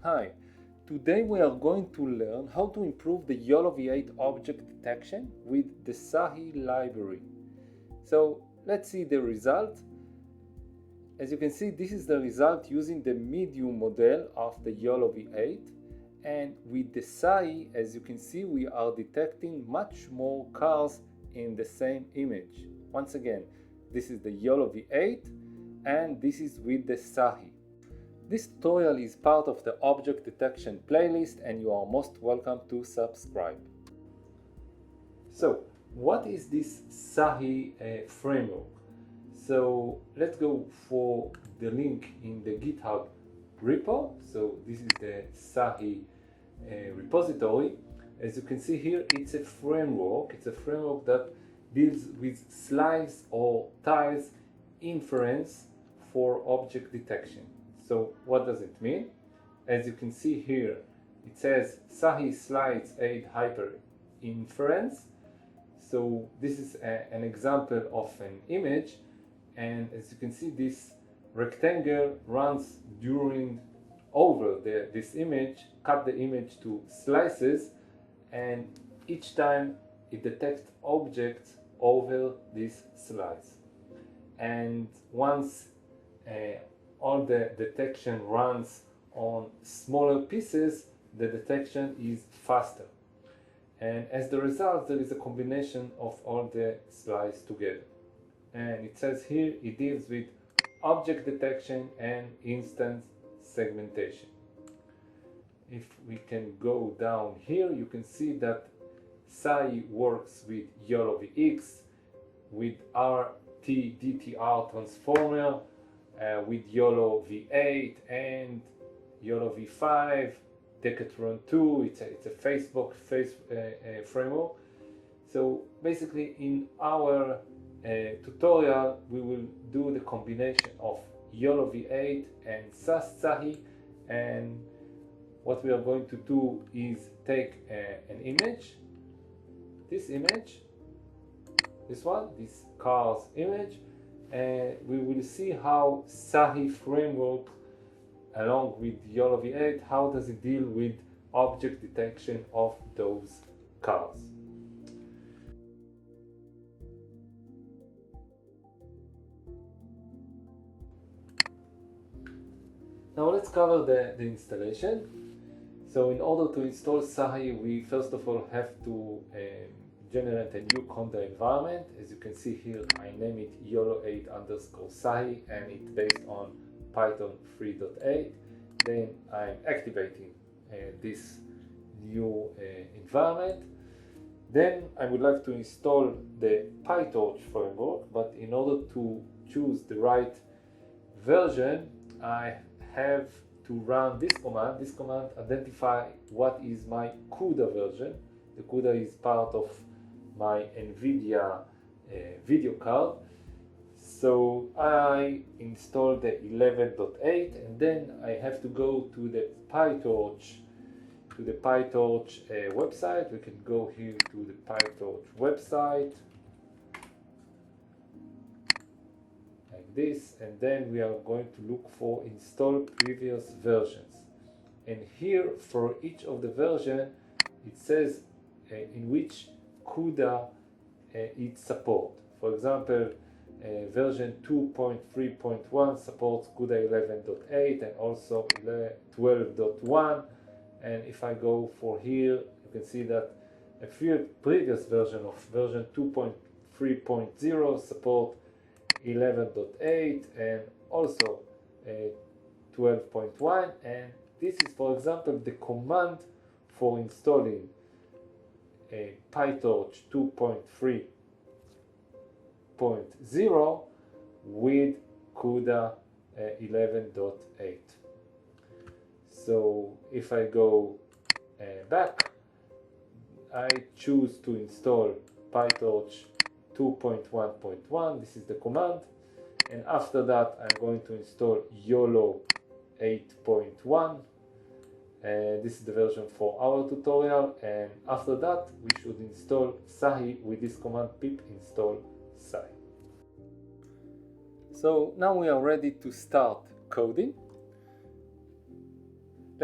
Hi, today we are going to learn how to improve the Yolov8 object detection with the SAHI library. So let's see the result. As you can see, this is the result using the medium model of the Yolov8, and with the SAHI, as you can see, we are detecting much more cars in the same image. Once again, this is the Yolov8 and this is with the SAHI. This tutorial is part of the object detection playlist and you are most welcome to subscribe. So, what is this SAHI framework? So, let's go for the link in the GitHub repo. So, this is the SAHI repository. As you can see here, it's a framework. It's a framework that deals with slice or tiles inference for object detection. So what does it mean? As you can see here, it says SAHI slides Aided Hyper Inference. So this is an example of an image, and as you can see, this rectangle runs over this image, cut the image to slices, and each time it detects objects over this slice. And once all the detection runs on smaller pieces, the detection is faster. And as the result, there is a combination of all the slices together. And it says here it deals with object detection and instance segmentation. If we can go down here, you can see that SAHI works with Yolov8, with RT-DTR transformer, with Yolov8 and Yolov8, Decathlon 2. It's a Facebook framework. So basically, in our tutorial, we will do the combination of Yolov8 and SAHI, and what we are going to do is take an image, this car's image, and we will see how SAHI framework along with Yolov8, how does it deal with object detection of those cars. Now let's cover the installation. So in order to install SAHI, we first of all have to generate a new conda environment. As you can see here, I name it Yolo8_SAHI and it's based on Python 3.8. Then I'm activating this new environment. Then I would like to install the PyTorch framework, but in order to choose the right version, I have to run this command. This command identifies what is my CUDA version. The CUDA is part of my NVIDIA video card. So I install the 11.8 and then I have to go to the PyTorch website. We can go here to the PyTorch website like this, and then we are going to look for install previous versions. And here for each of the version it says in which CUDA it supports. For example, version 2.3.1 supports CUDA 11.8 and also 12.1. And if I go for here, you can see that a few previous version of version 2.3.0 support 11.8 and also 12.1. And this is, for example, the command for installing a PyTorch 2.3.0 with CUDA 11.8. So if I go back, I choose to install PyTorch 2.1.1. This is the command, and after that I'm going to install YOLO 8.1. This is the version for our tutorial, and after that we should install SAHI with this command pip install SAHI. So now we are ready to start coding.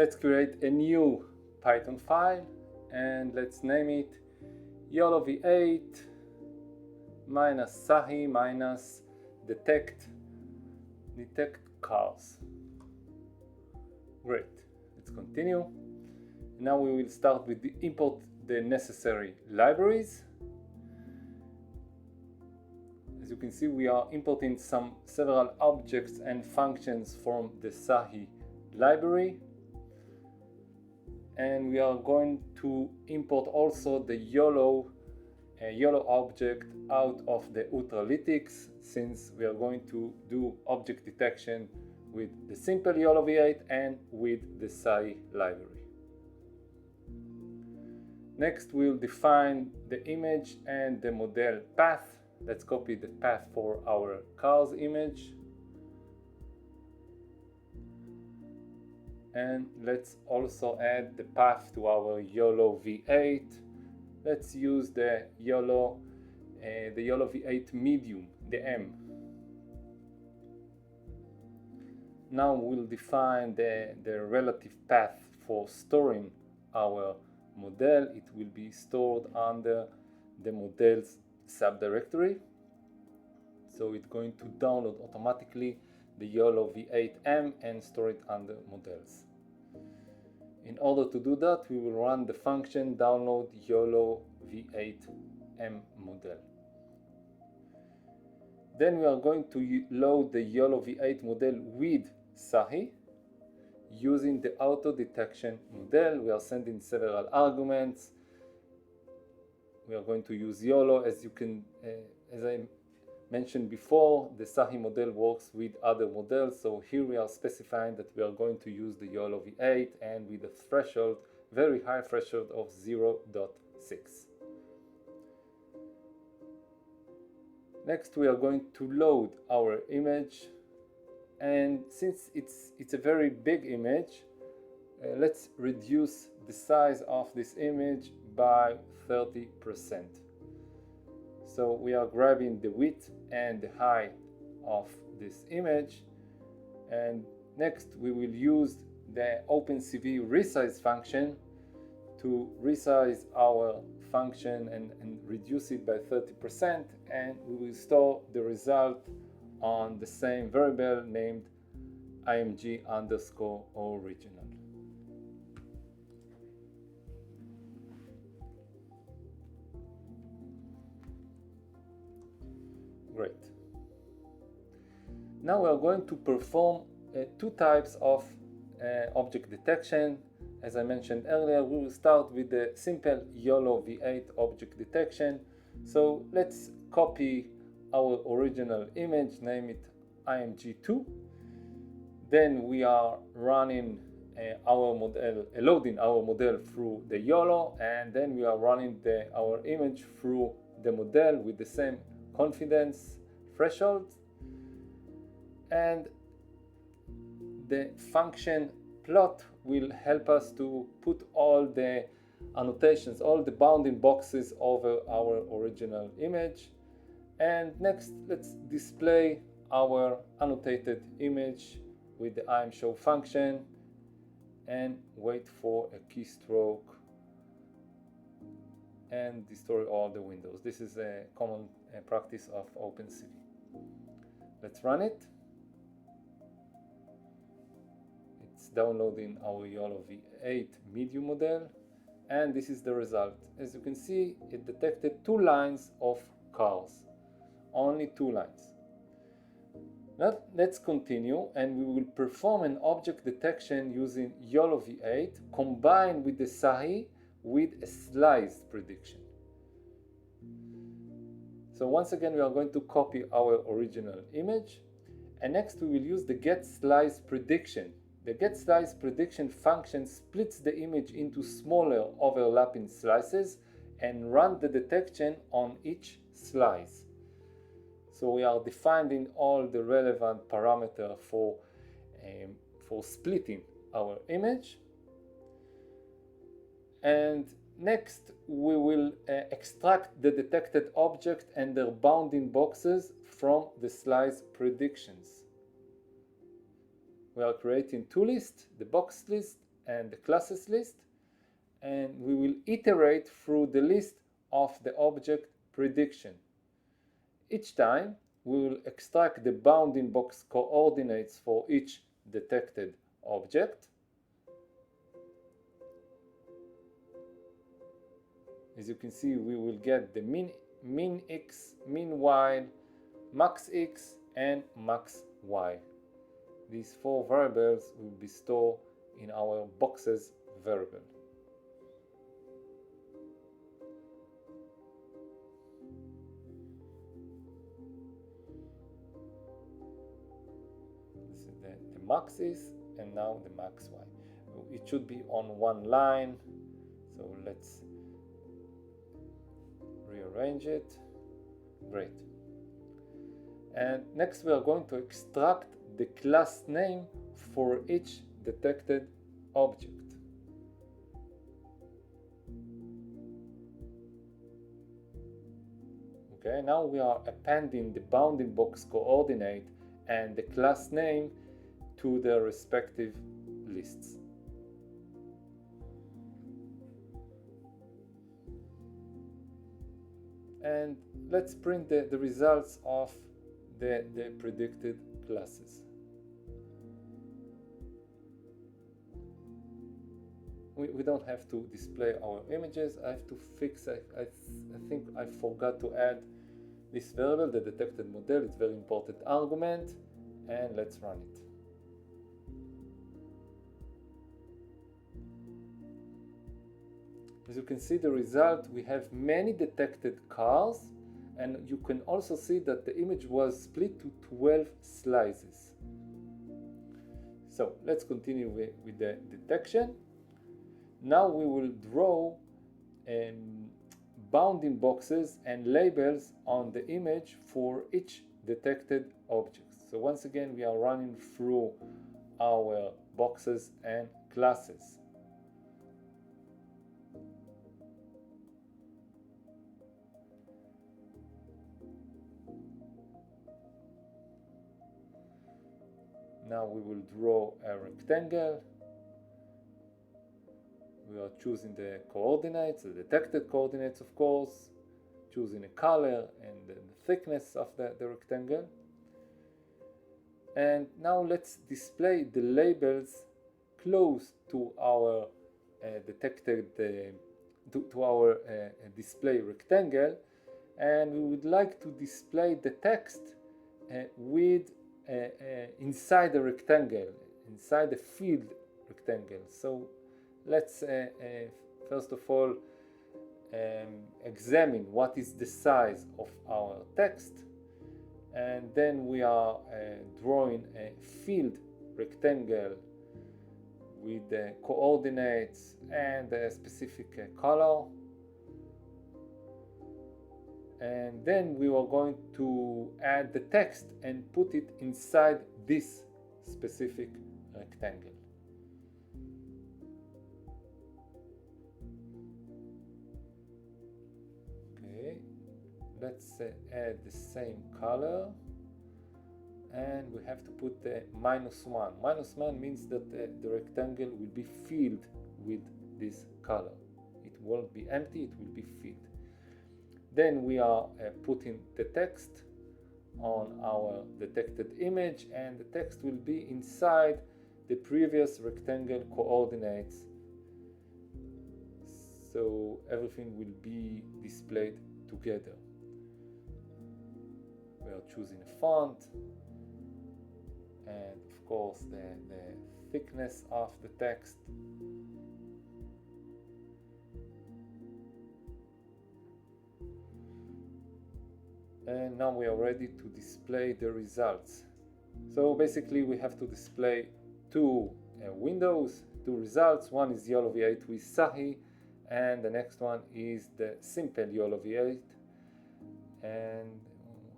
Let's create a new Python file and let's name it Yolov8 minus SAHI minus detect cars. Great. Let's continue. Now we will start with the import the necessary libraries. As you can see, we are importing several objects and functions from the SAHI library, and we are going to import also the YOLO object out of the Ultralytics, since we are going to do object detection with the simple Yolov8 and with the SAHI library. Next, we'll define the image and the model path. Let's copy the path for our cars image. And let's also add the path to our Yolov8. Let's use the Yolov8 medium, the M. Now we'll define the relative path for storing our model. It will be stored under the model's subdirectory. So it's going to download automatically the Yolov8M and store it under models. In order to do that, we will run the function download Yolov8M model. Then we are going to load the Yolov8 model with SAHI using the auto detection model. We are sending several arguments. We are going to use YOLO. As I mentioned before, the SAHI model works with other models, so here we are specifying that we are going to use the Yolov8 and with a threshold, very high threshold of 0.6. Next, we are going to load our image, and since it's a very big image, let's reduce the size of this image by 30%. So we are grabbing the width and the height of this image, and next we will use the OpenCV resize function to resize our function and reduce it by 30%, and we will store the result on the same variable named img_original. Great. Now we are going to perform two types of object detection. As I mentioned earlier, we will start with the simple Yolov8 object detection. So let's copy our original image, name it img2. Then we are running our model, loading our model through the YOLO, and then we are running our image through the model with the same confidence threshold, and the function plot will help us to put all the annotations, all the bounding boxes over our original image. And next, let's display our annotated image with the imshow function and wait for a keystroke and destroy all the windows. This is a common practice of OpenCV. Let's run it. It's downloading our Yolov8 medium model, and this is the result. As you can see, it detected 2 lines of cars, only 2 lines. Now let's continue, and we will perform an object detection using Yolov8 combined with the SAHI with a slice prediction. So once again, we are going to copy our original image, and next we will use the getSlice prediction. The getSlice prediction function splits the image into smaller overlapping slices and run the detection on each slice. So we are defining all the relevant parameters for splitting our image. And next we will extract the detected object and their bounding boxes from the slice predictions. We are creating 2 lists, the box list and the classes list, and we will iterate through the list of the object prediction. Each time we will extract the bounding box coordinates for each detected object. As you can see, we will get the min x, min y, max x, and max y. These four variables will be stored in our boxes variable. This is the max is, and now the max y. It should be on one line, so let's rearrange it. Great. And next we are going to extract the class name for each detected object. Okay, now we are appending the bounding box coordinate and the class name to the respective lists. And let's print the results of the predicted classes. We don't have to display our images. I have to fix, I think I forgot to add this variable, the detected model. It's a very important argument, and let's run it. As you can see the result, we have many detected cars, and you can also see that the image was split to 12 slices. So let's continue with the detection. Now we will draw bounding boxes and labels on the image for each detected object. So once again, we are running through our boxes and classes. Now we will draw a rectangle. We are choosing the coordinates, the detected coordinates, of course, choosing a color and the thickness of the rectangle. And now let's display the labels close to our detected, to our display rectangle. And we would like to display the text with inside the rectangle, inside the field rectangle. So let's first of all examine what is the size of our text, and then we are drawing a field rectangle with the coordinates and a specific color. And then we are going to add the text and put it inside this specific rectangle. Okay, let's add the same color, and we have to put the -1. -1 means that the rectangle will be filled with this color. It won't be empty, it will be filled. Then we are putting the text on our detected image, and the text will be inside the previous rectangle coordinates. So everything will be displayed together. We are choosing a font, and of course the thickness of the text. And now we are ready to display the results. So basically we have to display two windows, two results. One is Yolov8 with SAHI, and the next one is the simple Yolov8. And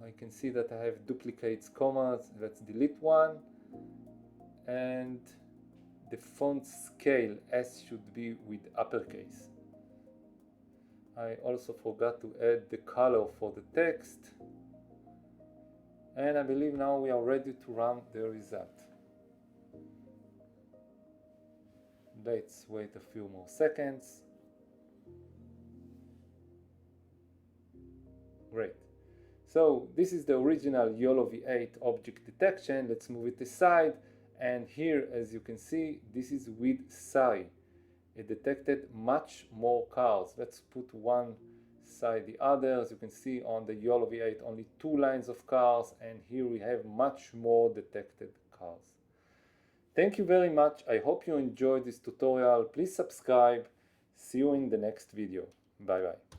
I can see that I have duplicates, commas. Let's delete one. And the font scale S should be with uppercase. I also forgot to add the color for the text. And I believe now we are ready to run the result. Let's wait a few more seconds. Great. So this is the original Yolov8 object detection. Let's move it aside. And here, as you can see, this is with SAHI. It detected much more cars. Let's put one side the other. As you can see on the Yolov8, only 2 lines of cars, and here we have much more detected cars. Thank you very much. I hope you enjoyed this tutorial. Please subscribe. See you in the next video. Bye bye.